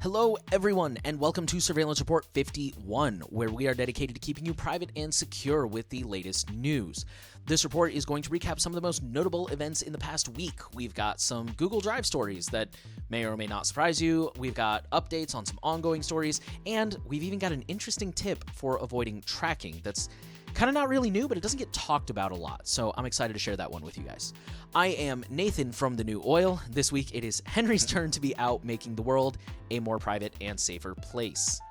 Hello everyone, and welcome to Surveillance Report 51, where we are dedicated to keeping you private and secure with the latest news. This report is going to recap some of the most notable events in the past week. We've got some Google Drive stories that may or may not surprise you, we've got updates on some ongoing stories, and we've even got an interesting tip for avoiding tracking that's kind of not really new, but it doesn't get talked about a lot, so I'm excited to share that one with you guys. I am Nathan from The New Oil. This week it is Henry's turn to be out making the world a more private and safer place.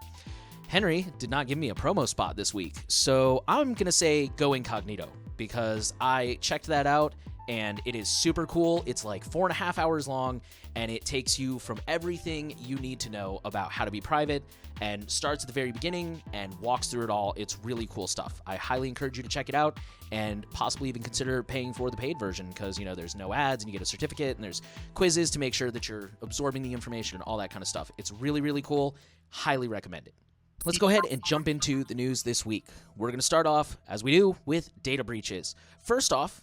Henry did not give me a promo spot this week, so I'm going to say go incognito, because I checked that out and it is super cool. It's like 4.5 hours long, and it takes you from everything you need to know about how to be private and starts at the very beginning and walks through it all. It's really cool stuff. I highly encourage you to check it out and possibly even consider paying for the paid version because, you know, there's no ads and you get a certificate and there's quizzes to make sure that you're absorbing the information and all that kind of stuff. It's really, really cool. Highly recommend it. Let's go ahead and jump into the news this week. We're going to start off, as we do, with data breaches. First off,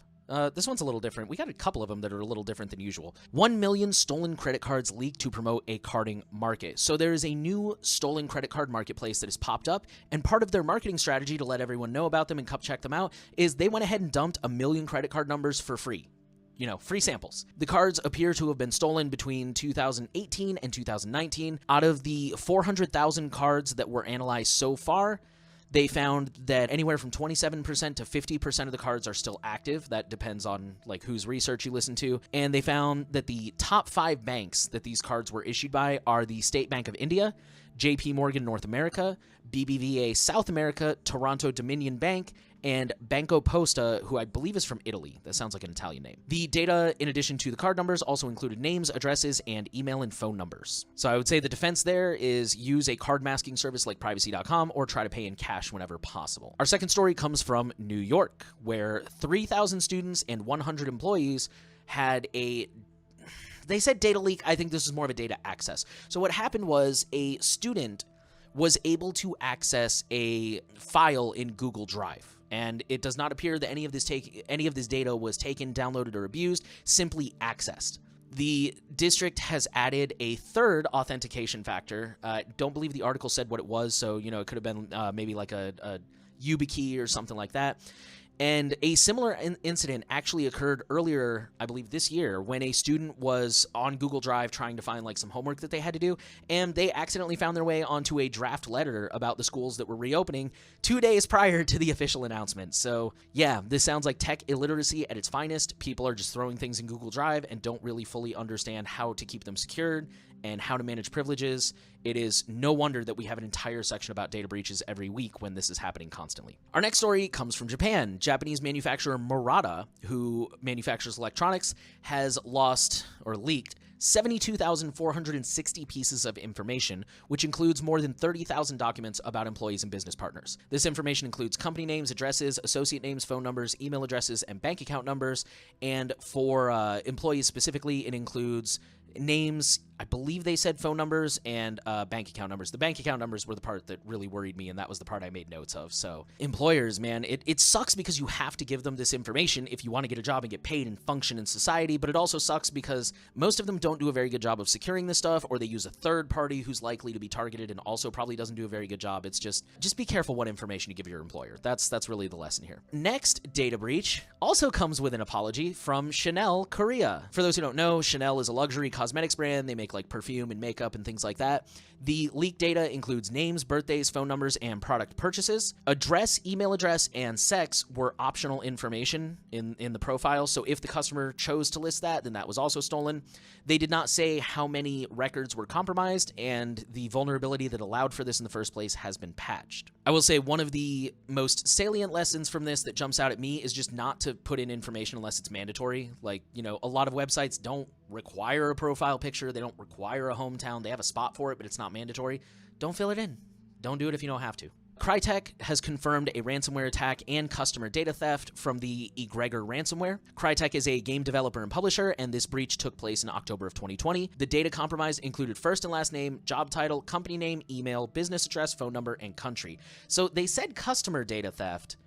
this one's a little different. We got a couple of them that are a little different than usual. 1 million stolen credit cards leaked to promote a carding market. So there is a new stolen credit card marketplace that has popped up, and part of their marketing strategy to let everyone know about them and come check them out is they went ahead and dumped 1 million credit card numbers for free. You know, free samples. The cards appear to have been stolen between 2018 and 2019. Out of the 400,000 cards that were analyzed so far, they found that anywhere from 27% to 50% of the cards are still active. That depends on like whose research you listen to. And they found that the top 5 banks that these cards were issued by are the State Bank of India, JP Morgan North America, BBVA South America, Toronto Dominion Bank, and Banco Posta, who I believe is from Italy. That sounds like an Italian name. The data, in addition to the card numbers, also included names, addresses, and email and phone numbers. So I would say the defense there is use a card masking service like privacy.com or try to pay in cash whenever possible. Our second story comes from New York, where 3,000 students and 100 employees had they said data leak. I think this is more of a data access. So what happened was a student was able to access a file in Google Drive. And it does not appear that any of this data was taken, downloaded, or abused, simply accessed. The district has added a third authentication factor. Don't believe the article said what it was, so you know it could have been maybe like a YubiKey or something like that. And a similar incident actually occurred earlier, I believe this year, when a student was on Google Drive trying to find like some homework that they had to do, and they accidentally found their way onto a draft letter about the schools that were reopening 2 days prior to the official announcement. So yeah, this sounds like tech illiteracy at its finest. People are just throwing things in Google Drive and don't really fully understand how to keep them secured and how to manage privileges. It is no wonder that we have an entire section about data breaches every week when this is happening constantly. Our next story comes from Japan. Japanese manufacturer Murata, who manufactures electronics, has lost or leaked 72,460 pieces of information, which includes more than 30,000 documents about employees and business partners. This information includes company names, addresses, associate names, phone numbers, email addresses, and bank account numbers. And for employees specifically, it includes names, I believe they said phone numbers, and bank account numbers. The bank account numbers were the part that really worried me, and that was the part I made notes of. So employers, man, it sucks because you have to give them this information if you want to get a job and get paid and function in society, but it also sucks because most of them don't do a very good job of securing this stuff, or they use a third party who's likely to be targeted and also probably doesn't do a very good job. It's just be careful what information you give your employer. That's really the lesson here. Next data breach also comes with an apology from Chanel Korea. For those who don't know, Chanel is a luxury cosmetics brand. They make like perfume and makeup and things like that. The leaked data includes names, birthdays, phone numbers, and product purchases. Address, email address, and sex were optional information in the profile, so if the customer chose to list that, then that was also stolen. They did not say how many records were compromised, and the vulnerability that allowed for this in the first place has been patched. I will say one of the most salient lessons from this that jumps out at me is just not to put in information unless it's mandatory. Like, you know, a lot of websites don't require a profile picture. They don't require a hometown. They have a spot for it, but it's not mandatory. Don't fill it in. Don't do it if you don't have to. Crytek has confirmed a ransomware attack and customer data theft from the Egregor ransomware. Crytek is a game developer and publisher, and this breach took place in October of 2020. The data compromised included first and last name, job title, company name, email, business address, phone number, and country. So they said customer data theft,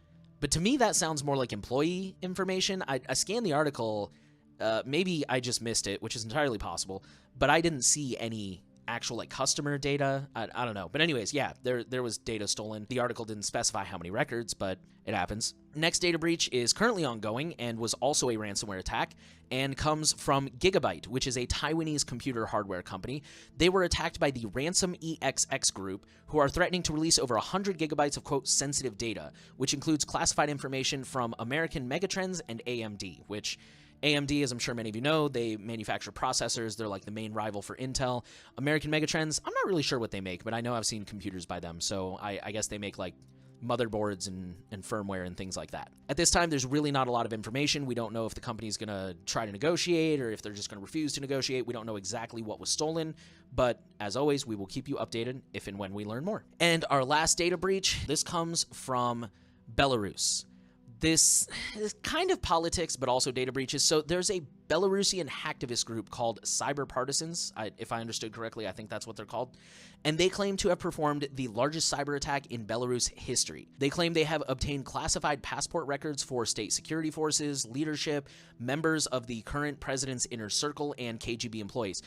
but to me that sounds more like employee information. I scanned the article. Maybe I just missed it, which is entirely possible, but I didn't see any actual like customer data. I don't know. But anyways, yeah, there was data stolen. The article didn't specify how many records, but it happens. Next data breach is currently ongoing and was also a ransomware attack and comes from Gigabyte, which is a Taiwanese computer hardware company. They were attacked by the Ransom EXX group, who are threatening to release over 100 gigabytes of, quote, sensitive data, which includes classified information from American Megatrends and AMD, which AMD, as I'm sure many of you know, they manufacture processors. They're like the main rival for Intel. American Megatrends, I'm not really sure what they make, but I know I've seen computers by them, so I guess they make like motherboards and firmware and things like that. At this time, there's really not a lot of information. We don't know if the company's going to try to negotiate or if they're just going to refuse to negotiate. We don't know exactly what was stolen, but as always, we will keep you updated if and when we learn more. And our last data breach, this comes from Belarus. This is kind of politics, but also data breaches. So there's a Belarusian hacktivist group called Cyber Partisans. If I understood correctly, I think that's what they're called. And they claim to have performed the largest cyber attack in Belarus history. They claim they have obtained classified passport records for state security forces, leadership, members of the current president's inner circle, and KGB employees.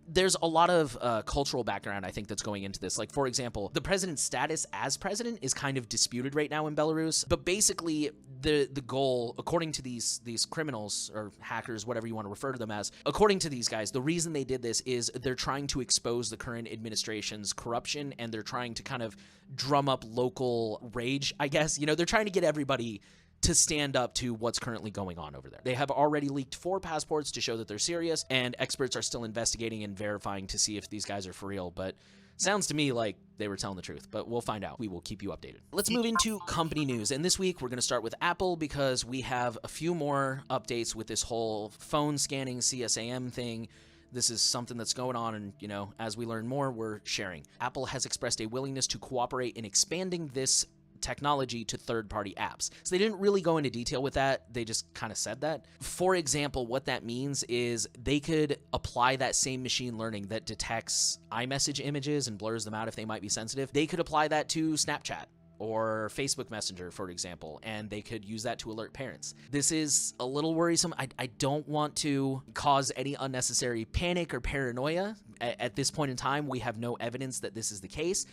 There's a lot of cultural background, I think, that's going into this. Like, for example, the president's status as president is kind of disputed right now in Belarus. But basically, the goal, according to these criminals or hackers, whatever you want to refer to them as, according to these guys, the reason they did this is they're trying to expose the current administration's corruption, and they're trying to kind of drum up local rage, I guess. You know, they're trying to get everybody to stand up to what's currently going on over there. They have already leaked 4 passports to show that they're serious, and experts are still investigating and verifying to see if these guys are for real, but sounds to me like they were telling the truth, but we'll find out. We will keep you updated. Let's move into company news, and this week we're going to start with Apple because we have a few more updates with this whole phone scanning CSAM thing. This is something that's going on, and, you know, as we learn more, we're sharing. Apple has expressed a willingness to cooperate in expanding this technology to third-party apps. So they didn't really go into detail with that. They just kind of said that. For example, what that means is they could apply that same machine learning that detects iMessage images and blurs them out if they might be sensitive. They could apply that to Snapchat or Facebook Messenger, for example, and they could use that to alert parents. This is a little worrisome. I don't want to cause any unnecessary panic or paranoia. At this point in time, we have no evidence that this is the case,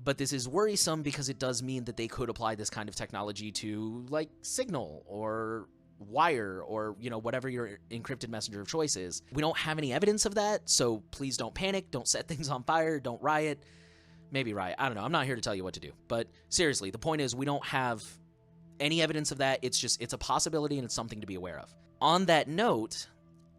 but this is worrisome because it does mean that they could apply this kind of technology to, like, Signal or Wire or, you know, whatever your encrypted messenger of choice is. We don't have any evidence of that, so please don't panic, don't set things on fire, don't riot. Maybe riot. I don't know. I'm not here to tell you what to do. But seriously, the point is we don't have any evidence of that. It's a possibility, and it's something to be aware of. On that note,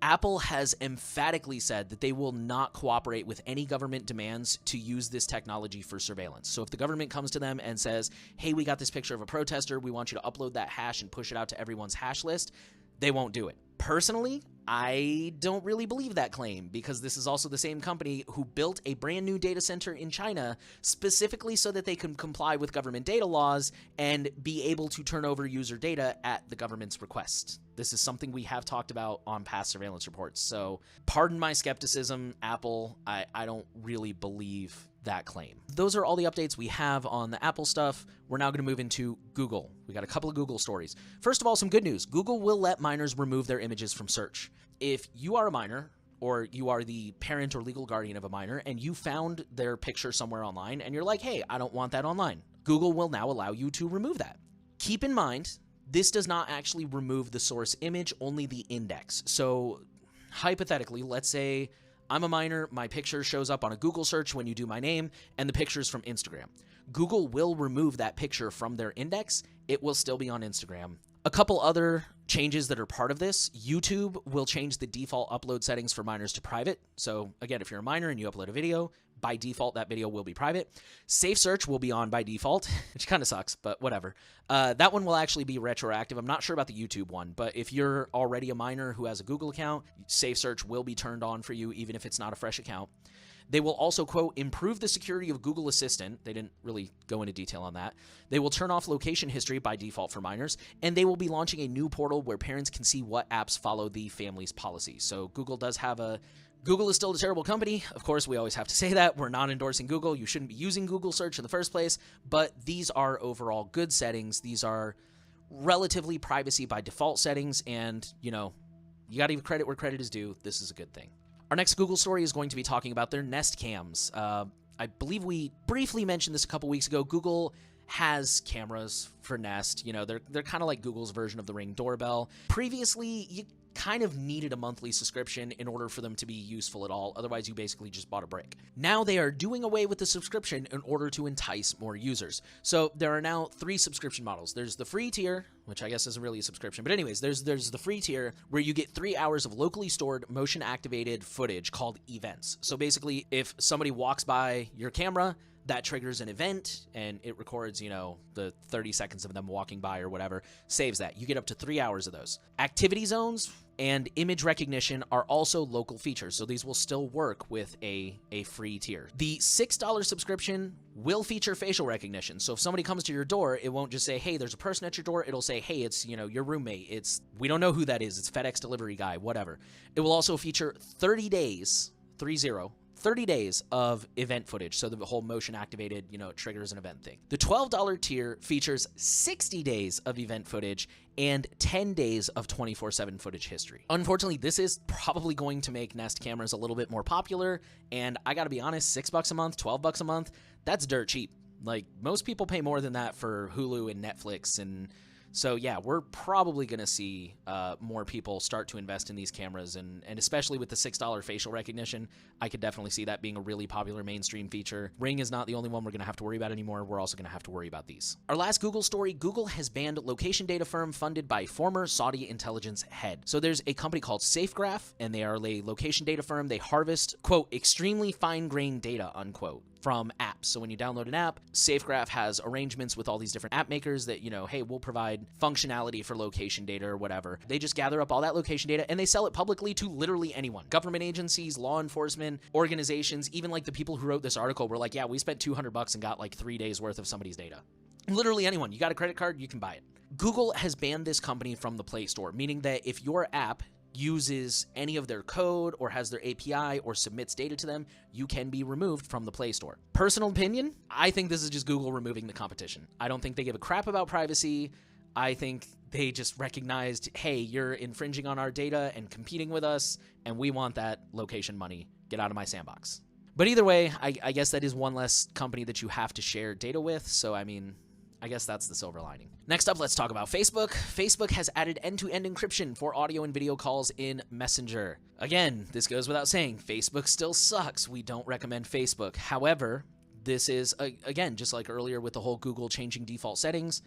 Apple has emphatically said that they will not cooperate with any government demands to use this technology for surveillance. So if the government comes to them and says, hey, we got this picture of a protester, we want you to upload that hash and push it out to everyone's hash list, they won't do it. Personally, I don't really believe that claim because this is also the same company who built a brand new data center in China specifically so that they can comply with government data laws and be able to turn over user data at the government's request. This is something we have talked about on past surveillance reports. So pardon my skepticism, Apple. I don't really believe that claim. Those are all the updates we have on the Apple stuff. We're now going to move into Google. We got a couple of Google stories. First of all, some good news. Google will let minors remove their images from search. If you are a minor, or you are the parent or legal guardian of a minor, and you found their picture somewhere online, and you're like, hey, I don't want that online, Google will now allow you to remove that. Keep in mind, this does not actually remove the source image, only the index. So hypothetically, let's say I'm a minor, my picture shows up on a Google search when you do my name, and the picture's from Instagram. Google will remove that picture from their index. It will still be on Instagram. A couple other changes that are part of this. YouTube will change the default upload settings for minors to private. So again, if you're a minor and you upload a video, by default, that video will be private. Safe search will be on by default, which kind of sucks, but whatever. That one will actually be retroactive. I'm not sure about the YouTube one, but if you're already a minor who has a Google account, safe search will be turned on for you, even if it's not a fresh account. They will also, quote, improve the security of Google Assistant. They didn't really go into detail on that. They will turn off location history by default for minors, and they will be launching a new portal where parents can see what apps follow the family's policy. So Google does have a... Google is still a terrible company. Of course, we always have to say that. We're not endorsing Google. You shouldn't be using Google search in the first place, but these are overall good settings. These are relatively privacy by default settings, and, you know, you got to give credit where credit is due. This is a good thing. Our next Google story is going to be talking about their Nest cams. I believe we briefly mentioned this a couple weeks ago. Google has cameras for Nest. You know, they're kind of like Google's version of the Ring doorbell. Previously, you kind of needed a monthly subscription in order for them to be useful at all. Otherwise, you basically just bought a brick. Now they are doing away with the subscription in order to entice more users. So there are now 3 subscription models. There's the free tier, which I guess isn't really a subscription. But anyways, there's the free tier where you get 3 hours of locally stored motion-activated footage called events. So basically, if somebody walks by your camera, that triggers an event, and it records, you know, the 30 seconds of them walking by or whatever, saves that. You get up to 3 hours of those. Activity zones and image recognition are also local features, so these will still work with a free tier. The $6 subscription will feature facial recognition, so if somebody comes to your door, it won't just say, hey, there's a person at your door. It'll say, hey, it's, you know, your roommate. We don't know who that is. It's FedEx delivery guy, whatever. It will also feature 30 days, 30 days of event footage, so the whole motion activated, you know, it triggers an event thing. The $12 tier features 60 days of event footage and 10 days of 24/7 footage history. Unfortunately, this is probably going to make Nest cameras a little bit more popular, and I gotta be honest, $6 a month, $12 a month, that's dirt cheap. Like, most people pay more than that for Hulu and Netflix, and so yeah, we're probably going to see more people start to invest in these cameras, and especially with the $6 facial recognition, I could definitely see that being a really popular mainstream feature. Ring is not the only one we're going to have to worry about anymore. We're also going to have to worry about these. Our last Google story, Google has banned location data firm funded by former Saudi intelligence head. So there's a company called SafeGraph, and they are a location data firm. They harvest, quote, extremely fine-grained data, unquote, from apps. So when you download an app, SafeGraph has arrangements with all these different app makers that, you know, hey, we'll provide functionality for location data or whatever. They just gather up all that location data and they sell it publicly to literally anyone. Government agencies, law enforcement, organizations, even like the people who wrote this article were like, yeah, we spent $200 and got like 3 days worth of somebody's data. Literally anyone. You got a credit card, you can buy it. Google has banned this company from the Play Store, meaning that if your app uses any of their code or has their API or submits data to them, you can be removed from the Play Store. Personal opinion, I think this is just Google removing the competition. I don't think they give a crap about privacy. I think they just recognized, hey, you're infringing on our data and competing with us, and we want that location money. Get out of my sandbox. But either way, I guess that is one less company that you have to share data with, so I mean, I guess that's the silver lining. Next up, let's talk about Facebook. Facebook has added end-to-end encryption for audio and video calls in Messenger. Again, this goes without saying, Facebook still sucks. We don't recommend Facebook. However, this is, again, just like earlier with the whole Google changing default settings,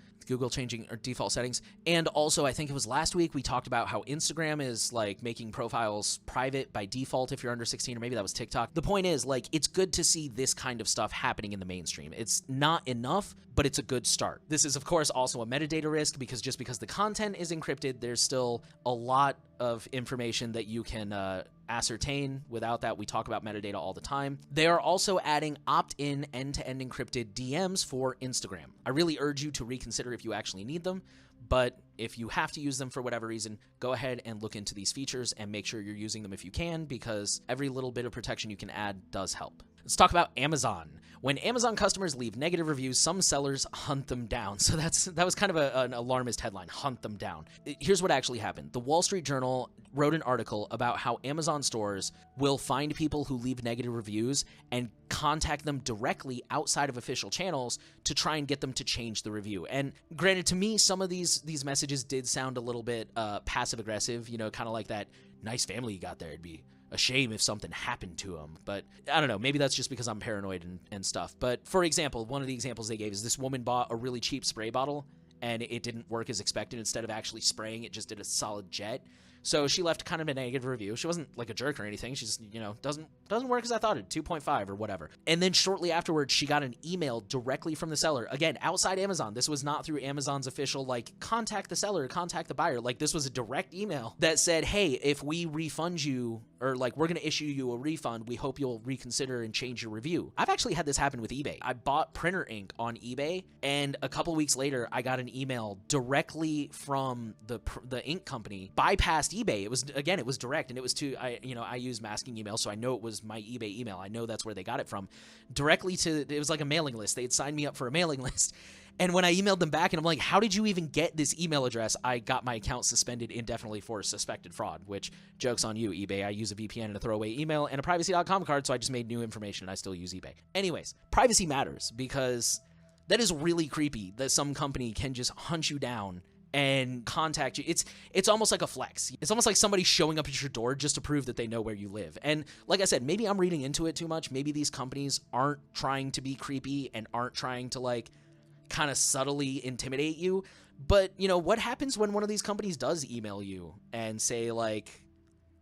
and also I think it was last week we talked about how Instagram is like making profiles private by default if you're under 16, or maybe that was TikTok. The point is, like, it's good to see this kind of stuff happening in the mainstream. It's not enough, but it's a good start. This is, of course, also a metadata risk because just because the content is encrypted, there's still a lot of information that you can ascertain. Without that, we talk about metadata all the time. They are also adding opt-in end-to-end encrypted DMs for Instagram. I really urge you to reconsider if you actually need them, but if you have to use them for whatever reason, go ahead and look into these features and make sure you're using them if you can, because every little bit of protection you can add does help. Let's talk about Amazon. When Amazon customers leave negative reviews, some sellers hunt them down. So that was kind of an alarmist headline, hunt them down. Here's what actually happened. The Wall Street Journal wrote an article about how Amazon stores will find people who leave negative reviews and contact them directly outside of official channels to try and get them to change the review. And granted, to me, some of these messages did sound a little bit passive-aggressive, you know, kind of like that nice family you got there. It'd be a shame if something happened to them. But I don't know, maybe that's just because I'm paranoid and stuff. But for example, one of the examples they gave is this woman bought a really cheap spray bottle and it didn't work as expected. Instead of actually spraying, it just did a solid jet. So she left kind of a negative review. She wasn't like a jerk or anything. She just, you know, doesn't work as I thought it, 2.5 or whatever. And then shortly afterwards, she got an email directly from the seller. Again, outside Amazon. This was not through Amazon's official, like, contact the seller, contact the buyer. Like, this was a direct email that said, hey, if we refund you, or like, we're going to issue you a refund, we hope you'll reconsider and change your review. I've actually had this happen with eBay. I bought printer ink on eBay, and a couple weeks later, I got an email directly from the ink company, bypassed eBay. It was direct, and it was I use masking email, so I know it was my eBay email. I know that's where they got it from. Directly to, it was like a mailing list. They had signed me up for a mailing list. And when I emailed them back and I'm like, how did you even get this email address? I got my account suspended indefinitely for suspected fraud, which, joke's on you, eBay. I use a VPN and a throwaway email and a privacy.com card, so I just made new information and I still use eBay. Anyways, privacy matters because that is really creepy that some company can just hunt you down and contact you. It's almost like a flex. It's almost like somebody showing up at your door just to prove that they know where you live. And like I said, maybe I'm reading into it too much. Maybe these companies aren't trying to be creepy and aren't trying to like kind of subtly intimidate you. But, you know, what happens when one of these companies does email you and say, like,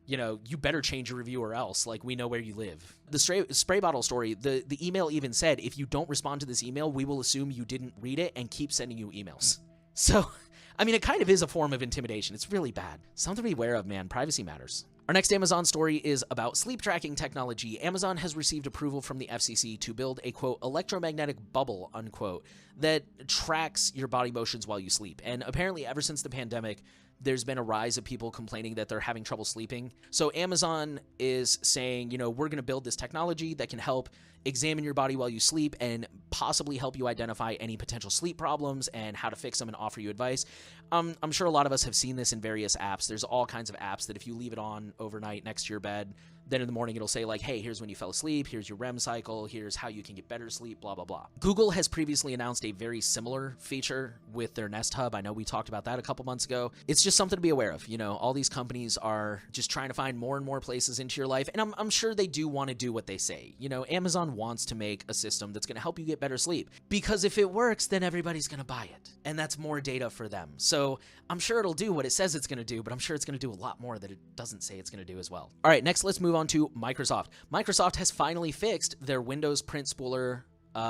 you know, you better change your review or else, like, we know where you live. The spray bottle story, the email even said, if you don't respond to this email, we will assume you didn't read it and keep sending you emails. So, I mean, it kind of is a form of intimidation. It's really bad. Something to be aware of, man. Privacy matters. Our next Amazon story is about sleep tracking technology. Amazon has received approval from the FCC to build a, quote, electromagnetic bubble, unquote, that tracks your body motions while you sleep. And apparently ever since the pandemic, there's been a rise of people complaining that they're having trouble sleeping. So Amazon is saying, you know, we're going to build this technology that can help examine your body while you sleep and possibly help you identify any potential sleep problems and how to fix them and offer you advice. I'm sure a lot of us have seen this in various apps. There's all kinds of apps that if you leave it on overnight next to your bed, then in the morning it'll say like, hey, here's when you fell asleep, here's your REM cycle, here's how you can get better sleep, blah, blah, blah. Google has previously announced a very similar feature with their Nest Hub. I know we talked about that a couple months ago. It's just something to be aware of. You know, all these companies are just trying to find more and more places into your life, and I'm sure they do want to do what they say. You know, Amazon wants to make a system that's going to help you get better sleep, because if it works, then everybody's going to buy it, and that's more data for them. So I'm sure it'll do what it says it's going to do, but I'm sure it's going to do a lot more that it doesn't say it's going to do as well. All right, next let's move on to Microsoft. Microsoft has finally fixed their Windows print spooler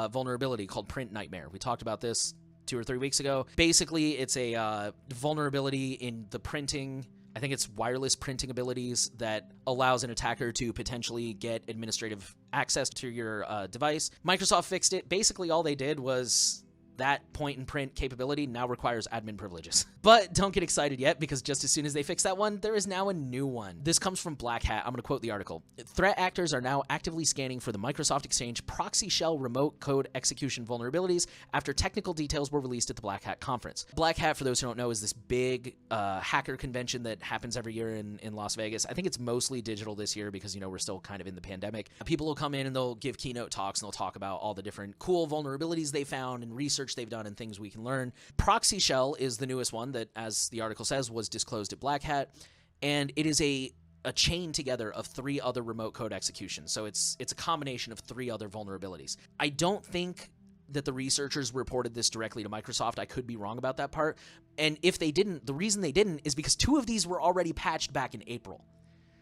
vulnerability called Print Nightmare. We talked about this 2 or 3 weeks ago. Basically, it's a vulnerability in the printing, I think it's wireless printing abilities, that allows an attacker to potentially get administrative access to your device. Microsoft fixed it. Basically, all they did was that point and print capability now requires admin privileges. But don't get excited yet, because just as soon as they fix that one, there is now a new one. This comes from Black Hat. I'm going to quote the article. Threat actors are now actively scanning for the Microsoft Exchange proxy shell remote code execution vulnerabilities after technical details were released at the Black Hat conference. Black Hat, for those who don't know, is this big hacker convention that happens every year in Las Vegas. I think it's mostly digital this year because, you know, we're still kind of in the pandemic. People will come in and they'll give keynote talks and they'll talk about all the different cool vulnerabilities they found and research they've done and things we can learn. Proxy shell is the newest one that, as the article says, was disclosed at Black Hat, and it is a chain together of 3 other remote code executions. So it's a combination of 3 other vulnerabilities. I don't think that the researchers reported this directly to Microsoft. I could be wrong about that part. And if they didn't, the reason they didn't is because 2 of these were already patched back in April.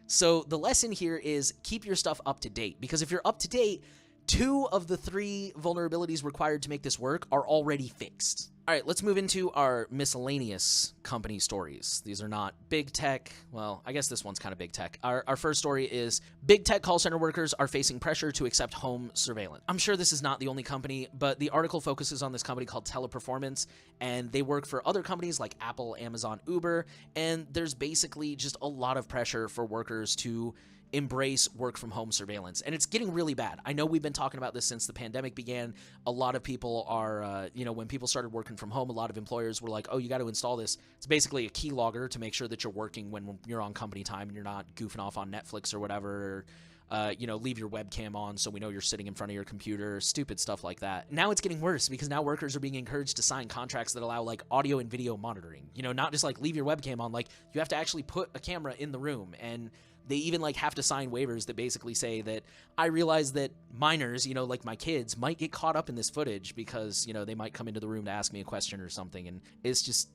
So the lesson here is keep your stuff up to date, because if you're up to date, 2 of the 3 vulnerabilities required to make this work are already fixed. All right, let's move into our miscellaneous company stories. These are not big tech. Well, I guess this one's kind of big tech. Our first story is big tech call center workers are facing pressure to accept home surveillance. I'm sure this is not the only company, but the article focuses on this company called Teleperformance, and they work for other companies like Apple, Amazon, Uber, and there's basically just a lot of pressure for workers to embrace work from home surveillance, and it's getting really bad. I know we've been talking about this since the pandemic began. A lot of people are, when people started working from home, a lot of employers were like, oh, you got to install this. It's basically a keylogger to make sure that you're working when you're on company time and you're not goofing off on Netflix or whatever. Leave your webcam on so we know you're sitting in front of your computer, stupid stuff like that. Now it's getting worse because now workers are being encouraged to sign contracts that allow like audio and video monitoring, not just like leave your webcam on, like you have to actually put a camera in the room. And they even like have to sign waivers that basically say that I realize that minors, like my kids might get caught up in this footage because, they might come into the room to ask me a question or something. And it's just,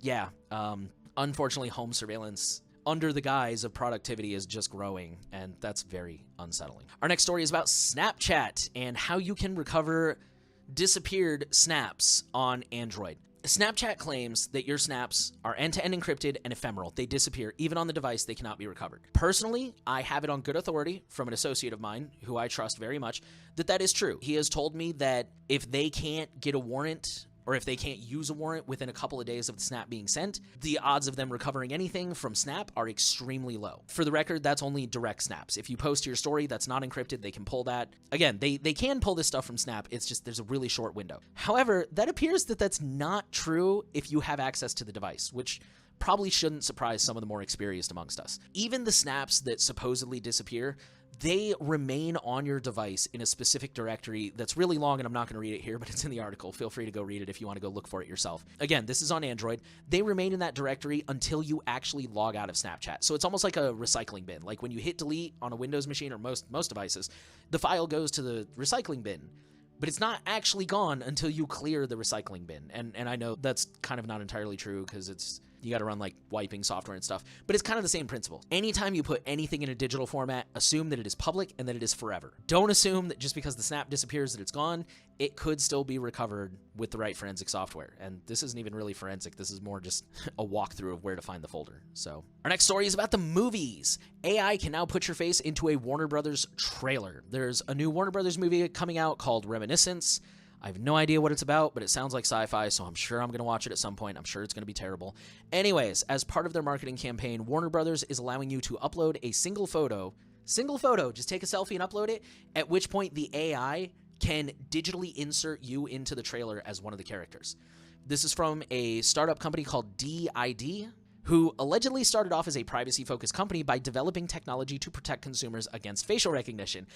unfortunately home surveillance under the guise of productivity is just growing, and that's very unsettling. Our next story is about Snapchat and how you can recover disappeared snaps on Android. Snapchat claims that your snaps are end-to-end encrypted and ephemeral. They disappear. Even on the device, they cannot be recovered. Personally, I have it on good authority from an associate of mine, who I trust very much, that is true. He has told me that if they can't get a warrant or if they can't use a warrant within a couple of days of the snap being sent, the odds of them recovering anything from snap are extremely low. For the record, that's only direct snaps. If you post to your story that's not encrypted, they can pull that. Again, they can pull this stuff from snap, it's just there's a really short window. However, that appears that that's not true if you have access to the device, which probably shouldn't surprise some of the more experienced amongst us. Even the snaps that supposedly disappear, they remain on your device in a specific directory that's really long, and I'm not going to read it here, but it's in the article. Feel free to go read it if you want to go look for it yourself. Again, this is on Android. They remain in that directory until you actually log out of Snapchat. So it's almost like a recycling bin. Like when you hit delete on a Windows machine or most devices, the file goes to the recycling bin. But it's not actually gone until you clear the recycling bin. And I know that's kind of not entirely true because you got to run like wiping software and stuff, but it's kind of the same principle. Anytime you put anything in a digital format, assume that it is public and that it is forever. Don't assume that just because the snap disappears that it's gone. It could still be recovered with the right forensic software. And this isn't even really forensic. This is more just a walkthrough of where to find the folder. So our next story is about the movies. AI can now put your face into a Warner Brothers trailer. There's a new Warner Brothers movie coming out called Reminiscence. I have no idea what it's about, but it sounds like sci-fi, so I'm sure I'm going to watch it at some point. I'm sure it's going to be terrible. Anyways, as part of their marketing campaign, Warner Brothers is allowing you to upload a single photo, just take a selfie and upload it, at which point the AI can digitally insert you into the trailer as one of the characters. This is from a startup company called DID, who allegedly started off as a privacy-focused company by developing technology to protect consumers against facial recognition.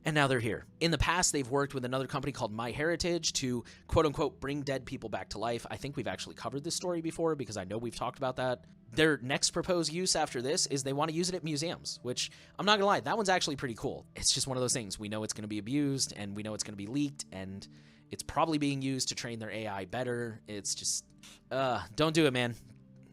And now they're here. In the past, they've worked with another company called MyHeritage to, quote-unquote, bring dead people back to life. I think we've actually covered this story before because I know we've talked about that. Their next proposed use after this is they want to use it at museums, which I'm not going to lie, that one's actually pretty cool. It's just one of those things. We know it's going to be abused, and we know it's going to be leaked, and it's probably being used to train their AI better. It's just, don't do it, man.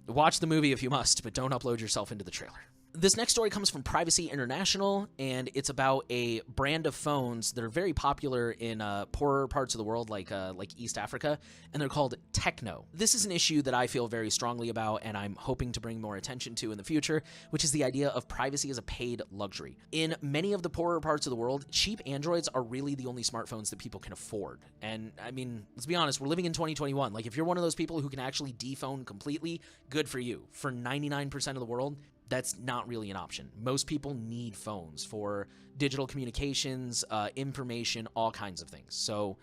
Watch the movie if you must, but don't upload yourself into the trailer. This next story comes from Privacy International, and it's about a brand of phones that are very popular in poorer parts of the world, like East Africa, and they're called Techno. This is an issue that I feel very strongly about, and I'm hoping to bring more attention to in the future, which is the idea of privacy as a paid luxury. In many of the poorer parts of the world, cheap Androids are really the only smartphones that people can afford. And I mean, let's be honest, we're living in 2021. Like, if you're one of those people who can actually dephone completely, good for you. For 99% of the world, that's not really an option. Most people need phones for digital communications, information, all kinds of things. So,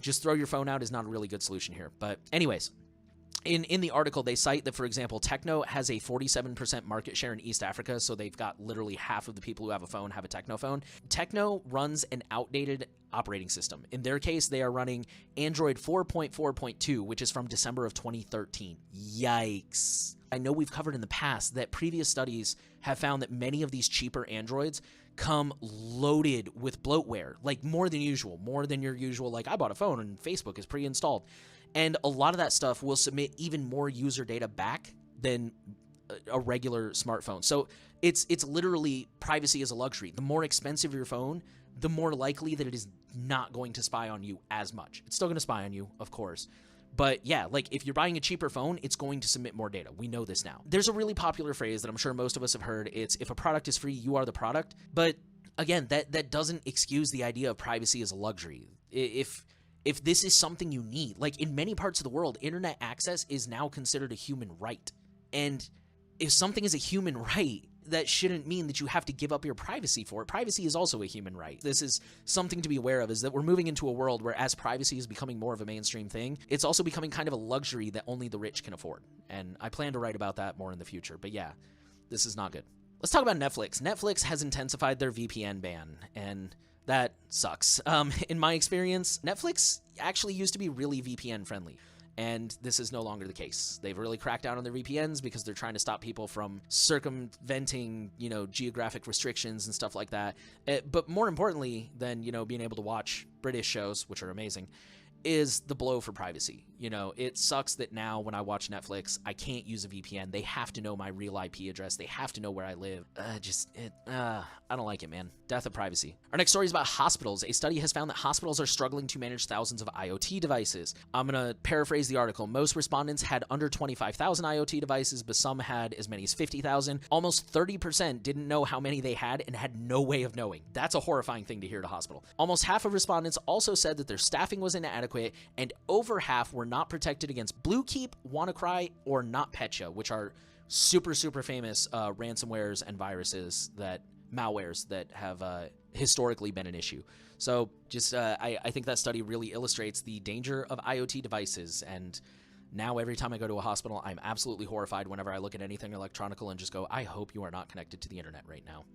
just throw your phone out is not a really good solution here. But anyways, in the article, they cite that, for example, Techno has a 47% market share in East Africa, so they've got literally half of the people who have a phone have a Techno phone. Techno runs an outdated operating system. In their case, they are running Android 4.4.2, which is from December of 2013. Yikes. I know we've covered in the past that previous studies have found that many of these cheaper Androids come loaded with bloatware, like more than usual, more than your usual, like I bought a phone and Facebook is pre-installed. And a lot of that stuff will submit even more user data back than a regular smartphone. So it's literally privacy as a luxury. The more expensive your phone, the more likely that it is not going to spy on you as much. It's still going to spy on you, of course. But yeah, like if you're buying a cheaper phone, it's going to submit more data. We know this now. There's a really popular phrase that I'm sure most of us have heard. It's, if a product is free, you are the product. But again, that doesn't excuse the idea of privacy as a luxury. If this is something you need, like in many parts of the world, internet access is now considered a human right. And if something is a human right, that shouldn't mean that you have to give up your privacy for it. Privacy is also a human right. This is something to be aware of, is that we're moving into a world where as privacy is becoming more of a mainstream thing, it's also becoming kind of a luxury that only the rich can afford. And I plan to write about that more in the future. But yeah, this is not good. Let's talk about Netflix. Netflix has intensified their VPN ban, and that sucks. In my experience, Netflix actually used to be really VPN friendly. And this is no longer the case. They've really cracked down on their VPNs because they're trying to stop people from circumventing, geographic restrictions and stuff like that. But more importantly than, being able to watch British shows, which are amazing, is the blow for privacy. It sucks that now when I watch Netflix, I can't use a VPN. They have to know my real IP address. They have to know where I live. I don't like it, man. Death of privacy. Our next story is about hospitals. A study has found that hospitals are struggling to manage thousands of IoT devices. I'm going to paraphrase the article. Most respondents had under 25,000 IoT devices, but some had as many as 50,000. Almost 30% didn't know how many they had and had no way of knowing. That's a horrifying thing to hear at a hospital. Almost half of respondents also said that their staffing was inadequate inadequate, and over half were not protected against Bluekeep, WannaCry, or NotPetya, which are super, super famous ransomwares and viruses malwares that have historically been an issue. So just I think that study really illustrates the danger of IoT devices, and now every time I go to a hospital, I'm absolutely horrified whenever I look at anything electronical and just go, I hope you are not connected to the internet right now.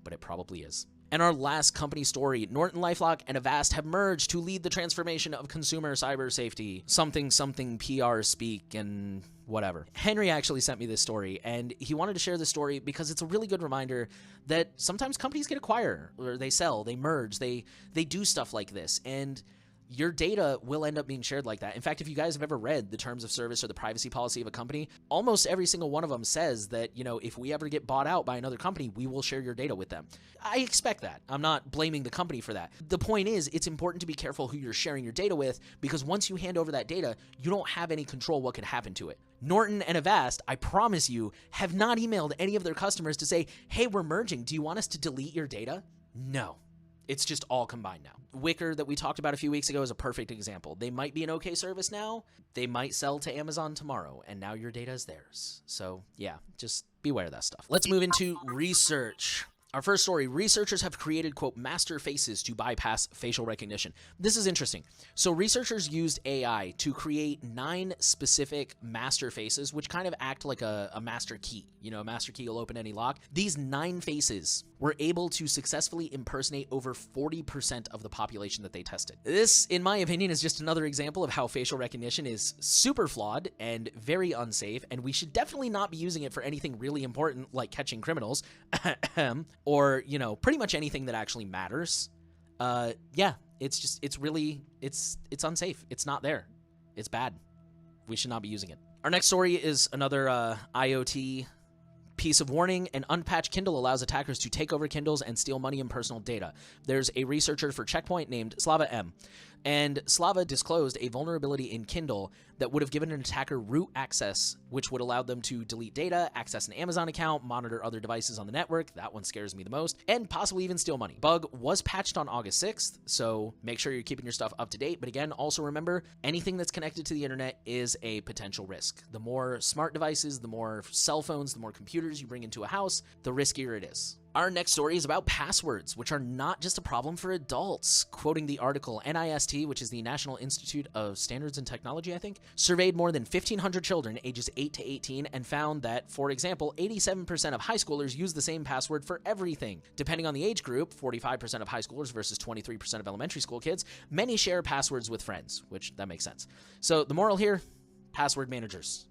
But it probably is. And our last company story, NortonLifeLock and Avast have merged to lead the transformation of consumer cyber safety. Something PR speak and whatever. Henry actually sent me this story, and he wanted to share this story because it's a really good reminder that sometimes companies get acquired, or they sell, they merge, they do stuff like this, and your data will end up being shared like that. In fact, if you guys have ever read the terms of service or the privacy policy of a company, almost every single one of them says that, if we ever get bought out by another company, we will share your data with them. I expect that. I'm not blaming the company for that. The point is, it's important to be careful who you're sharing your data with, because once you hand over that data, you don't have any control what could happen to it. Norton and Avast, I promise you, have not emailed any of their customers to say, hey, we're merging. Do you want us to delete your data? No. It's just all combined now. Wicker that we talked about a few weeks ago is a perfect example. They might be an okay service now. They might sell to Amazon tomorrow, and now your data is theirs. So yeah, just beware of that stuff. Let's move into research. Our first story, researchers have created, quote, master faces to bypass facial recognition. This is interesting. So researchers used AI to create 9 specific master faces, which kind of act like a master key. A master key will open any lock. These 9 faces were able to successfully impersonate over 40% of the population that they tested. This, in my opinion, is just another example of how facial recognition is super flawed and very unsafe, and we should definitely not be using it for anything really important like catching criminals or, pretty much anything that actually matters. It's unsafe. It's not there. It's bad. We should not be using it. Our next story is another IoT piece of warning. An unpatched Kindle allows attackers to take over Kindles and steal money and personal data. There's a researcher for Checkpoint named Slava M. And Slava disclosed a vulnerability in Kindle that would have given an attacker root access, which would allow them to delete data, access an Amazon account, monitor other devices on the network. That one scares me the most. And possibly even steal money. Bug was patched on August 6th, so make sure you're keeping your stuff up to date. But again, also remember, anything that's connected to the internet is a potential risk. The more smart devices, the more cell phones, the more computers you bring into a house, the riskier it is. Our next story is about passwords, which are not just a problem for adults. Quoting the article, NIST, which is the National Institute of Standards and Technology, I think, surveyed more than 1,500 children ages 8 to 18 and found that, for example, 87% of high schoolers use the same password for everything. Depending on the age group, 45% of high schoolers versus 23% of elementary school kids, many share passwords with friends, which that makes sense. So the moral here, password managers.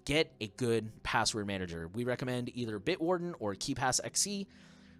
Get a good password manager. We recommend either Bitwarden or KeePassXC,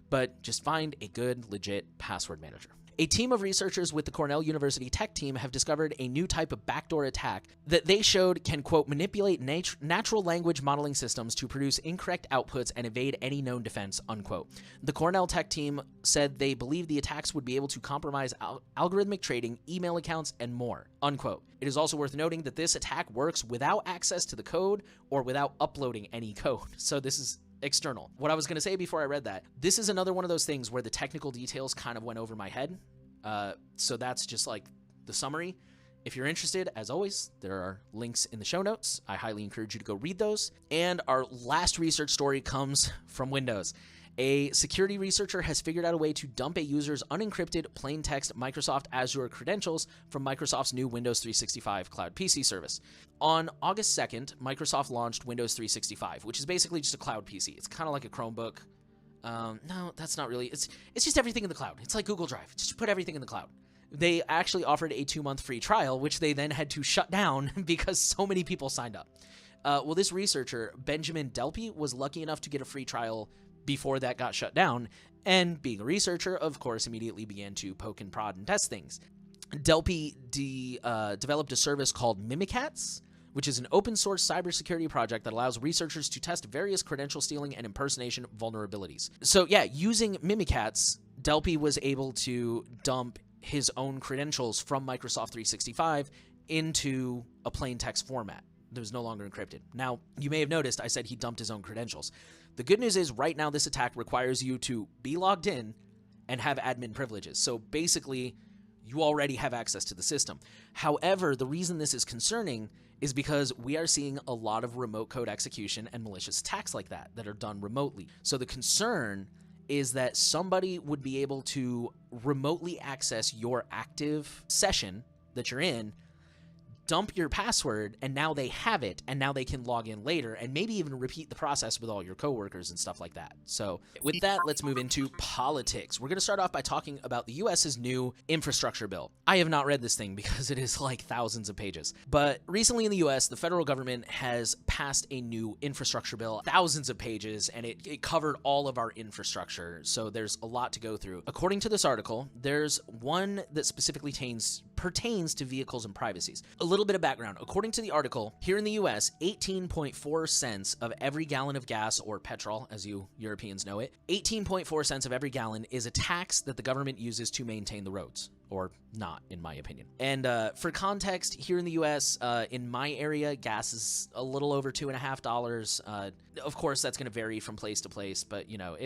but just find a good, legit password manager. A team of researchers with the Cornell University tech team have discovered a new type of backdoor attack that they showed can, quote, manipulate natural language modeling systems to produce incorrect outputs and evade any known defense, unquote. The Cornell tech team said they believe the attacks would be able to compromise algorithmic trading, email accounts, and more, unquote. It is also worth noting that this attack works without access to the code or without uploading any code. So this is external. What I was going to say before I read that, this is another one of those things where the technical details kind of went over my head. So that's just like the summary. If you're interested, as always, there are links in the show notes. I highly encourage you to go read those. And our last research story comes from Windows. A security researcher has figured out a way to dump a user's unencrypted plain text Microsoft Azure credentials from Microsoft's new Windows 365 Cloud PC service. On August 2nd, Microsoft launched Windows 365, which is basically just a cloud PC. It's kind of like a Chromebook. No, that's not really. It's just everything in the cloud. It's like Google Drive. Just put everything in the cloud. They actually offered a 2-month free trial, which they then had to shut down because so many people signed up. Well, this researcher, Benjamin Delpy, was lucky enough to get a free trial before that got shut down, and being a researcher, of course, immediately began to poke and prod and test things. Delpy developed a service called Mimikatz, which is an open-source cybersecurity project that allows researchers to test various credential stealing and impersonation vulnerabilities. So yeah, using Mimikatz, Delpy was able to dump his own credentials from Microsoft 365 into a plain text format that was no longer encrypted. Now, you may have noticed I said he dumped his own credentials. The good news is right now this attack requires you to be logged in and have admin privileges. So basically, You already have access to the system. However, the reason this is concerning is because we are seeing a lot of remote code execution and malicious attacks like that are done remotely. So the concern is that somebody would be able to remotely access your active session that you're in, dump your password, and now they have it, and now they can log in later and maybe even repeat the process with all your coworkers and stuff like that. So with that, let's move into politics. We're going to start off by talking about the US's new infrastructure bill. I have not read this thing because it is like thousands of pages. But recently in the US, the federal government has passed a new infrastructure bill, thousands of pages, and it covered all of our infrastructure. So there's a lot to go through. According to this article, there's one that specifically pertains to vehicles and privacies. A little bit of background. According to the article, here in the US, 18.4 cents of every gallon of gas, or petrol, as you Europeans know it, 18.4 cents of every gallon is a tax that the government uses to maintain the roads. Or not, in my opinion. And for context, here in the US, in my area, gas is a little over $2.50. Of course, that's going to vary from place to place, but, you know,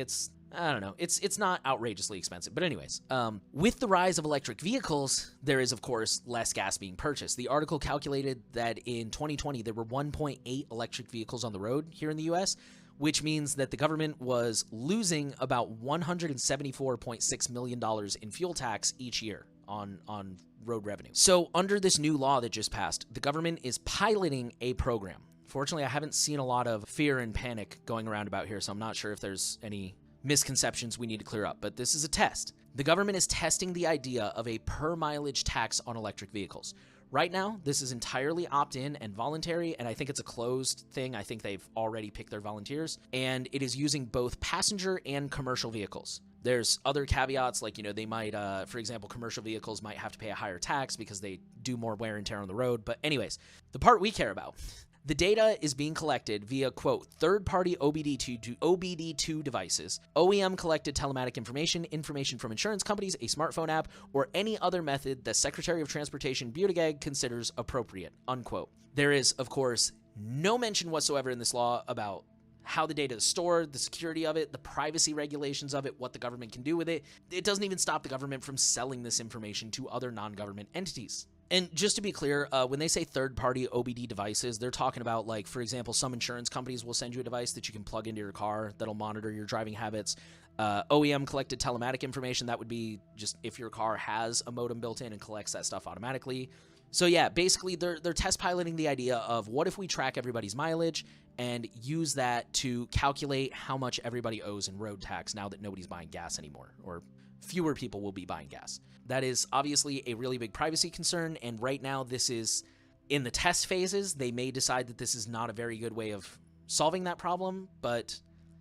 I don't know. It's not outrageously expensive. But anyways, with the rise of electric vehicles, there is, of course, less gas being purchased. The article calculated that in 2020, there were 1.8 electric vehicles on the road here in the U.S., which means that the government was losing about $174.6 million in fuel tax each year on road revenue. So under this new law that just passed, the government is piloting a program. Fortunately, I haven't seen a lot of fear and panic going around about here, so I'm not sure if there's any misconceptions we need to clear up, but this is a test. The government is testing the idea of a per mileage tax on electric vehicles. Right now, this is entirely opt-in and voluntary, and I think it's a closed thing. I think they've already picked their volunteers, and it is using both passenger and commercial vehicles. There's other caveats, like, you know, they might, for example, commercial vehicles might have to pay a higher tax because they do more wear and tear on the road. But anyways, the part we care about. The data is being collected via, quote, third-party OBD2 devices, OEM-collected telematic information from insurance companies, a smartphone app, or any other method the Secretary of Transportation Buttigieg considers appropriate, unquote. There is, of course, no mention whatsoever in this law about how the data is stored, the security of it, the privacy regulations of it, what the government can do with it. It doesn't even stop the government from selling this information to other non-government entities. And just to be clear, when they say third-party OBD devices, they're talking about, like, for example, some insurance companies will send you a device that you can plug into your car that'll monitor your driving habits. OEM-collected telematic information, that would be just if your car has a modem built in and collects that stuff automatically. So yeah, basically they're test piloting the idea of what if we track everybody's mileage and use that to calculate how much everybody owes in road tax now that nobody's buying gas anymore, or fewer people will be buying gas. That is obviously a really big privacy concern, and right now this is in the test phases. They may decide that this is not a very good way of solving that problem, but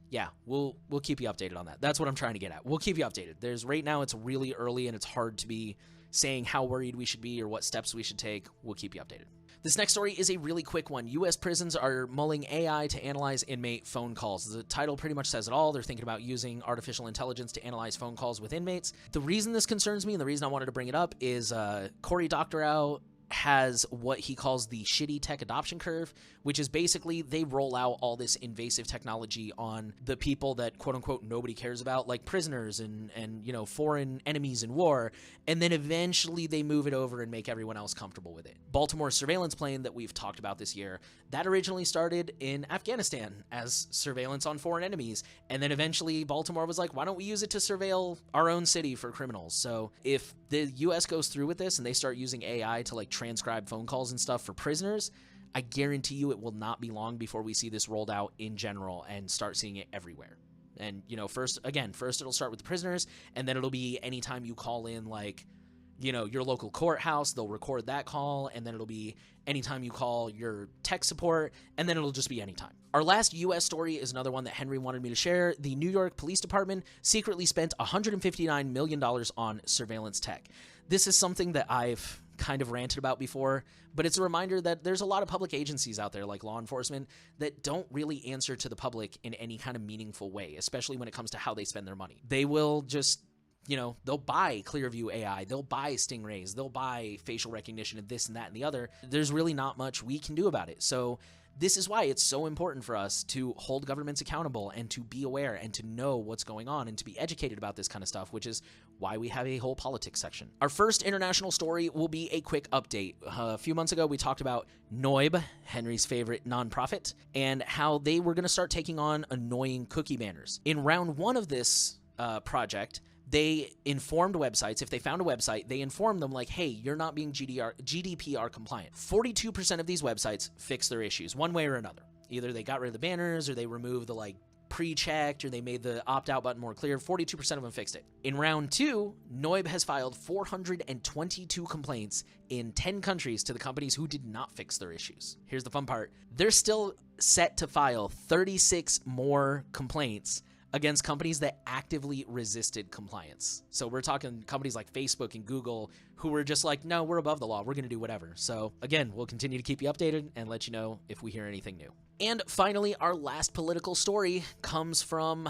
yeah, we'll keep you updated on that. That's what I'm trying to get at. We'll keep you updated. Right now it's really early and it's hard to be saying how worried we should be or what steps we should take. We'll keep you updated. This next story is a really quick one. U.S. prisons are mulling AI to analyze inmate phone calls. The title pretty much says it all. They're thinking about using artificial intelligence to analyze phone calls with inmates. The reason this concerns me and the reason I wanted to bring it up is Cory Doctorow has what he calls the shitty tech adoption curve, which is basically they roll out all this invasive technology on the people that quote unquote nobody cares about, like prisoners and you know, foreign enemies in war, and then eventually they move it over and make everyone else comfortable with it. Baltimore's surveillance plane that we've talked about this year, that originally started in Afghanistan as surveillance on foreign enemies, and then eventually Baltimore was like, why don't we use it to surveil our own city for criminals? So if the US goes through with this and they start using AI to like transcribe phone calls and stuff for prisoners, I guarantee you it will not be long before we see this rolled out in general and start seeing it everywhere. And, you know, first it'll start with the prisoners, and then it'll be anytime you call in, like, you know, your local courthouse, they'll record that call, and then it'll be anytime you call your tech support, and then it'll just be anytime. Our last U.S. story is another one that Henry wanted me to share. The New York Police Department secretly spent $159 million on surveillance tech. This is something that I've kind of ranted about before, but it's a reminder that there's a lot of public agencies out there, like law enforcement, that don't really answer to the public in any kind of meaningful way, especially when it comes to how they spend their money. They will just, you know, they'll buy Clearview AI, they'll buy Stingrays, they'll buy facial recognition and this and that and the other. There's really not much we can do about it. So this is why it's so important for us to hold governments accountable and to be aware and to know what's going on and to be educated about this kind of stuff, which is why we have a whole politics section. Our first international story will be a quick update. A few months ago, we talked about Noib, Henry's favorite nonprofit, and how they were going to start taking on annoying cookie banners. In round one of this project, they informed websites, if they found a website, they informed them like, hey, you're not being GDPR compliant. 42% of these websites fixed their issues one way or another. Either they got rid of the banners or they removed the like pre-checked or they made the opt-out button more clear. 42% of them fixed it. In round two, Noib has filed 422 complaints in 10 countries to the companies who did not fix their issues. Here's the fun part. They're still set to file 36 more complaints against companies that actively resisted compliance. So we're talking companies like Facebook and Google who were just like, no, we're above the law. We're going to do whatever. So again, we'll continue to keep you updated and let you know if we hear anything new. And finally, our last political story comes from,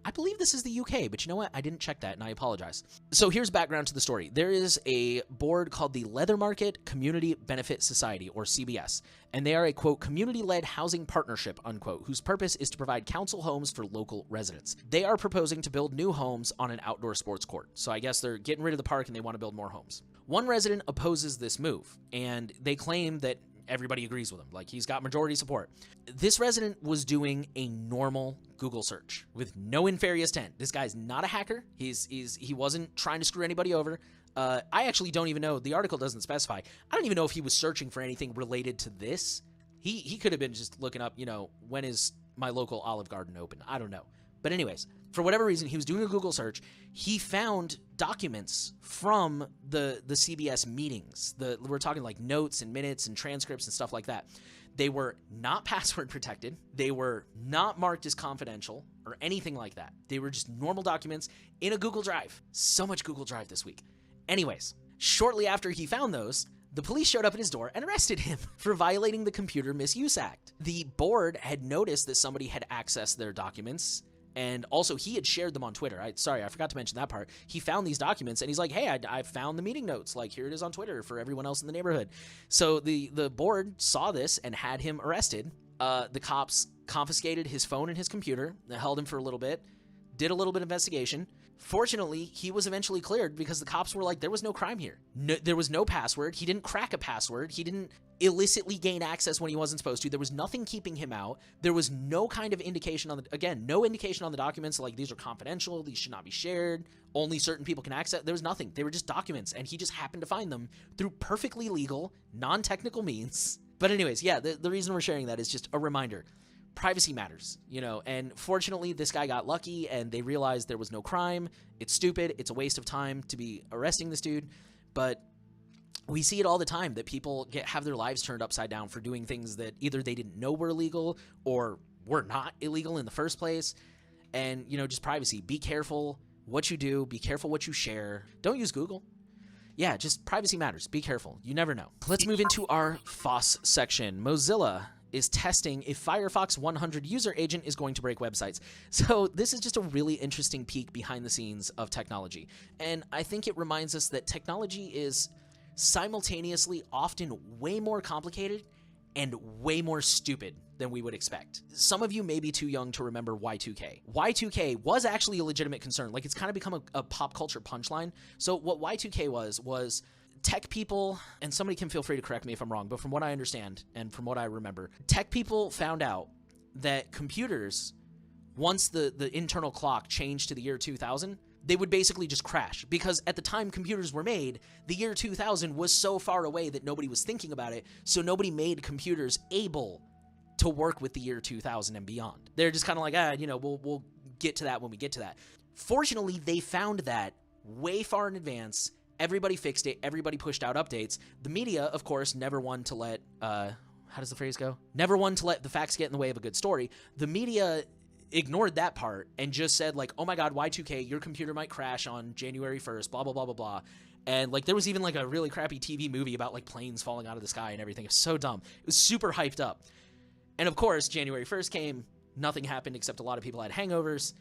I believe this is the UK, but you know what? I didn't check that and I apologize. So here's background to the story. There is a board called the Leather Market Community Benefit Society, or CBS, and they are a, quote, community-led housing partnership, unquote, whose purpose is to provide council homes for local residents. They are proposing to build new homes on an outdoor sports court. So I guess they're getting rid of the park and they want to build more homes. One resident opposes this move, and they claim that everybody agrees with him. Like, he's got majority support. This resident was doing a normal Google search with no nefarious intent. This guy's not a hacker. He wasn't trying to screw anybody over. I actually don't even know. The article doesn't specify. I don't even know if he was searching for anything related to this. He could have been just looking up, you know, when is my local Olive Garden open? I don't know. But anyways, for whatever reason, he was doing a Google search. He found documents from the CBS meetings. We're talking like notes and minutes and transcripts and stuff like that. They were not password protected. They were not marked as confidential or anything like that. They were just normal documents in a Google Drive. So much Google Drive this week. Anyways, shortly after he found those, the police showed up at his door and arrested him for violating the Computer Misuse Act. The board had noticed that somebody had accessed their documents, and also he had shared them on Twitter. Sorry, I forgot to mention that part. He found these documents and he's like, hey, I found the meeting notes. Like, here it is on Twitter for everyone else in the neighborhood. So the board saw this and had him arrested. The cops confiscated his phone and his computer, held him for a little bit, did a little bit of investigation. Fortunately, he was eventually cleared because the cops were like, there was no crime here. No, there was no password. He didn't crack a password. He didn't illicitly gain access when he wasn't supposed to. There was nothing keeping him out. There was no kind of indication on no indication on the documents like these are confidential, these should not be shared, only certain people can access. There was nothing. They were just documents, and he just happened to find them through perfectly legal, non-technical means. But anyways, yeah, the reason we're sharing that is just a reminder. Privacy matters, you know, and fortunately this guy got lucky and they realized there was no crime. It's stupid. It's a waste of time to be arresting this dude, but we see it all the time that people have their lives turned upside down for doing things that either they didn't know were illegal or were not illegal in the first place. And, you know, just privacy. Be careful what you do. Be careful what you share. Don't use Google. Yeah, just privacy matters. Be careful. You never know. Let's move into our FOSS section. Mozilla is testing if Firefox 100 user agent is going to break websites. So this is just a really interesting peek behind the scenes of technology. And I think it reminds us that technology is simultaneously often way more complicated and way more stupid than we would expect. Some of you may be too young to remember Y2K. Y2K was actually a legitimate concern. Like, it's kind of become a pop culture punchline. So what Y2K was tech people, and somebody can feel free to correct me if I'm wrong, but from what I understand and from what I remember, tech people found out that computers, once the internal clock changed to the year 2000, they would basically just crash, because at the time computers were made, the year 2000 was so far away that nobody was thinking about it, so nobody made computers able to work with the year 2000 and beyond. They're just kind of like, you know, we'll get to that when we get to that. Fortunately, they found that way far in advance. Everybody fixed it. Everybody pushed out updates. The media, of course, never one to let, how does the phrase go? Never one to let the facts get in the way of a good story. The media ignored that part and just said, like, oh my God, Y2K, your computer might crash on January 1st, blah, blah, blah, blah, blah. And, like, there was even, like, a really crappy TV movie about, like, planes falling out of the sky and everything. It was so dumb. It was super hyped up. And, of course, January 1st came. Nothing happened except a lot of people had hangovers.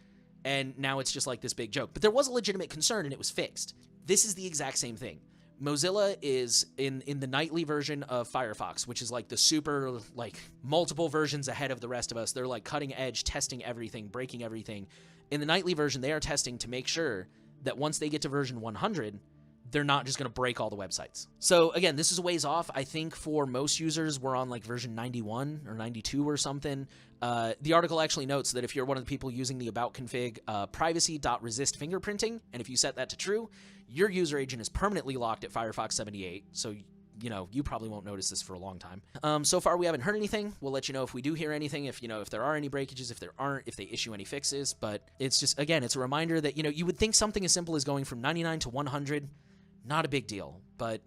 And now it's just, like, this big joke. But there was a legitimate concern, and it was fixed. This is the exact same thing. Mozilla is in the nightly version of Firefox, which is like the super, like, multiple versions ahead of the rest of us. They're like cutting edge, testing everything, breaking everything. In the nightly version, they are testing to make sure that once they get to version 100, they're not just going to break all the websites. So again, this is a ways off. I think for most users, we're on like version 91 or 92 or something. The article actually notes that if you're one of the people using the about config privacy.resist fingerprinting, and if you set that to true, your user agent is permanently locked at Firefox 78. So you probably won't notice this for a long time. So far, we haven't heard anything. We'll let you know if we do hear anything, if there are any breakages, if there aren't, if they issue any fixes. But it's just, again, it's a reminder that, you would think something as simple as going from 99 to 100, not a big deal. But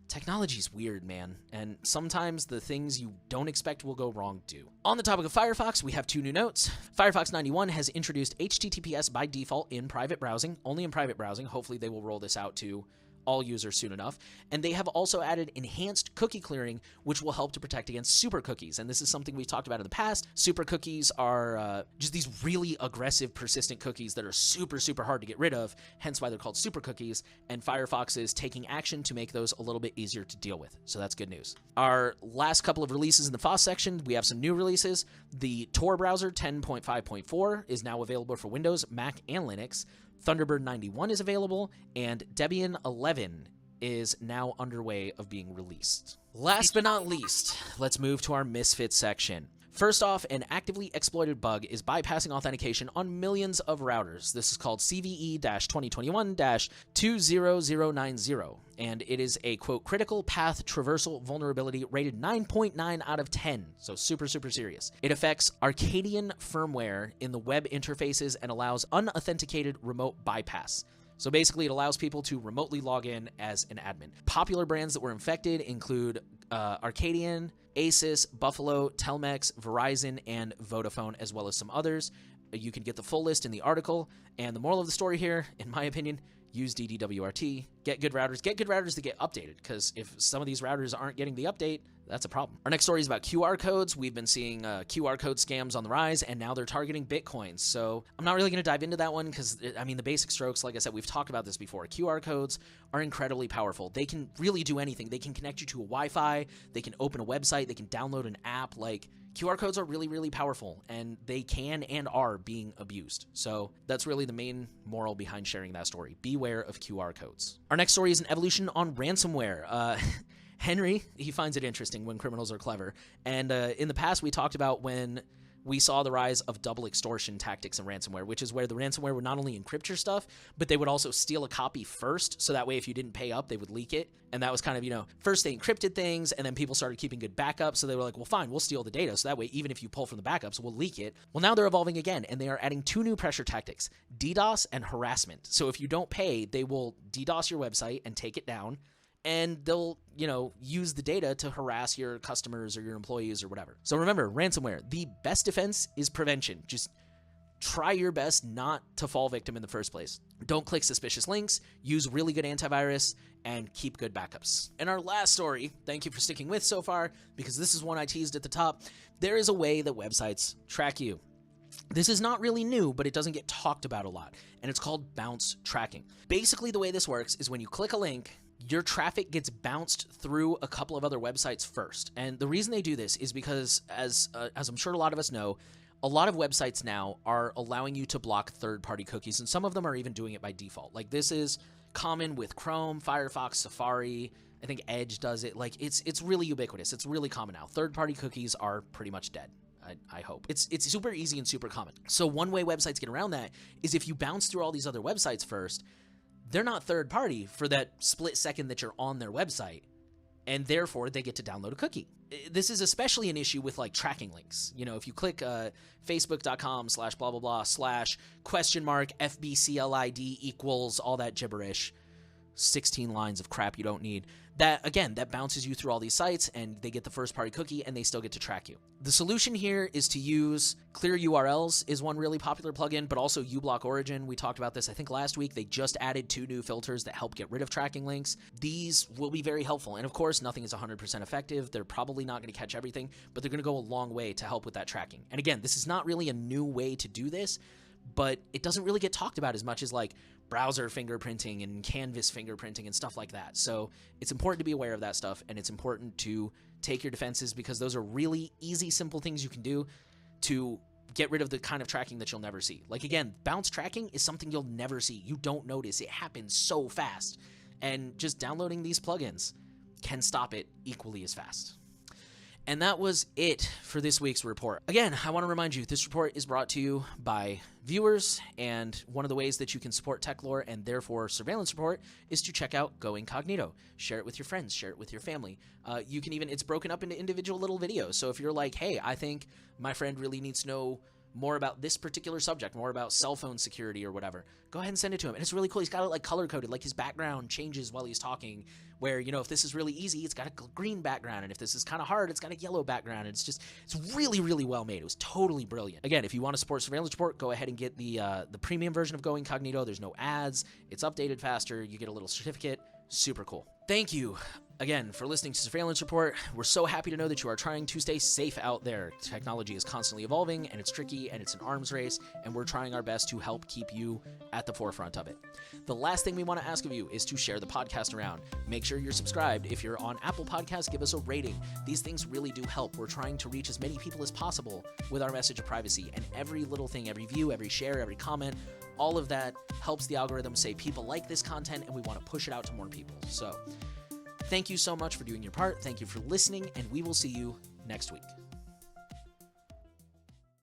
technology's weird, man. And sometimes the things you don't expect will go wrong do. On the topic of Firefox, we have 2 new notes. Firefox 91 has introduced HTTPS by default in private browsing, only in private browsing. Hopefully they will roll this out to all users soon enough. And they have also added enhanced cookie clearing, which will help to protect against super cookies. And this is something we've talked about in the past. Super cookies are just these really aggressive, persistent cookies that are super, super hard to get rid of, hence why they're called super cookies. And Firefox is taking action to make those a little bit easier to deal with. So that's good news. Our last couple of releases in the FOSS section, we have some new releases. The Tor browser 10.5.4 is now available for Windows, Mac, and Linux. Thunderbird 91 is available, and Debian 11 is now underway of being released. Last but not least, let's move to our Misfits section. First off, an actively exploited bug is bypassing authentication on millions of routers. This is called CVE-2021-20090, and it is a, quote, critical path traversal vulnerability rated 9.9 out of 10, so super, super serious. It affects Arcadian firmware in the web interfaces and allows unauthenticated remote bypass. So basically, it allows people to remotely log in as an admin. Popular brands that were infected include Arcadian, Asus, Buffalo, Telmex, Verizon, and Vodafone, as well as some others. You can get the full list in the article. And the moral of the story here, in my opinion, use DDWRT. Get good routers that get updated, because if some of these routers aren't getting the update, that's a problem. Our next story is about QR codes. We've been seeing QR code scams on the rise, and now they're targeting Bitcoin. So I'm not really going to dive into that one because, the basic strokes, like I said, we've talked about this before. QR codes are incredibly powerful. They can really do anything. They can connect you to a Wi-Fi. They can open a website. They can download an app. Like, QR codes are really, really powerful, and they can and are being abused. So that's really the main moral behind sharing that story. Beware of QR codes. Our next story is an evolution on ransomware. Henry, he finds it interesting when criminals are clever. And in the past, we talked about when we saw the rise of double extortion tactics in ransomware, which is where the ransomware would not only encrypt your stuff, but they would also steal a copy first. So that way, if you didn't pay up, they would leak it. And that was kind of, first they encrypted things, and then people started keeping good backups. So they were like, well, fine, we'll steal the data. So that way, even if you pull from the backups, we'll leak it. Well, now they're evolving again, and they are adding 2 new pressure tactics, DDoS and harassment. So if you don't pay, they will DDoS your website and take it down. And they'll, use the data to harass your customers or your employees or whatever. So remember, ransomware, the best defense is prevention. Just try your best not to fall victim in the first place. Don't click suspicious links, use really good antivirus, and keep good backups. And our last story, thank you for sticking with so far, because this is one I teased at the top. There is a way that websites track you. This is not really new, but it doesn't get talked about a lot, and it's called bounce tracking. Basically, the way this works is when you click a link, your traffic gets bounced through a couple of other websites first. And the reason they do this is because, as I'm sure a lot of us know, a lot of websites now are allowing you to block third-party cookies, and some of them are even doing it by default. Like, this is common with Chrome, Firefox, Safari. I think Edge does it. Like, it's really ubiquitous. It's really common now. Third-party cookies are pretty much dead. I hope. It's super easy and super common. So one way websites get around that is if you bounce through all these other websites first, they're not third party for that split second that you're on their website, and therefore they get to download a cookie. This is especially an issue with like tracking links. If you click facebook.com/blah blah blah /?FBCLID equals all that gibberish, 16 lines of crap you don't need. That bounces you through all these sites, and they get the first-party cookie, and they still get to track you. The solution here is to use Clear URLs is one really popular plugin, but also uBlock Origin. We talked about this, I think, last week. They just added 2 new filters that help get rid of tracking links. These will be very helpful, and of course, nothing is 100% effective. They're probably not going to catch everything, but they're going to go a long way to help with that tracking. And again, this is not really a new way to do this, but it doesn't really get talked about as much as like browser fingerprinting and canvas fingerprinting and stuff like that. So it's important to be aware of that stuff, and it's important to take your defenses, because those are really easy, simple things you can do to get rid of the kind of tracking that you'll never see. Like, again, bounce tracking is something you'll never see. You don't notice. It happens so fast. And just downloading these plugins can stop it equally as fast. And that was it for this week's report. Again, I want to remind you, this report is brought to you by viewers, and one of the ways that you can support Techlore and therefore surveillance report is to check out Go Incognito. Share it with your friends, share it with your family. You can even, it's broken up into individual little videos. So if you're like, hey, I think my friend really needs to know more about this particular subject, more about cell phone security or whatever, go ahead and send it to him. And it's really cool. He's got it like color coded, like his background changes while he's talking, where, you know, if this is really easy, it's got a green background. And if this is kind of hard, it's got a yellow background. And it's really, really well made. It was totally brilliant. Again, if you want to support surveillance report, go ahead and get the premium version of Go Incognito. There's no ads. It's updated faster. You get a little certificate. Super cool. Thank you again for listening to Surveillance Report. We're so happy to know that you are trying to stay safe out there. Technology is constantly evolving, and it's tricky, and it's an arms race, and we're trying our best to help keep you at the forefront of it. The last thing we want to ask of you is to share the podcast around. Make sure you're subscribed. If you're on Apple Podcasts, give us a rating. These things really do help. We're trying to reach as many people as possible with our message of privacy, and every little thing, every view, every share, every comment, all of that helps the algorithm say people like this content, and we want to push it out to more people. So thank you so much for doing your part. Thank you for listening, and we will see you next week.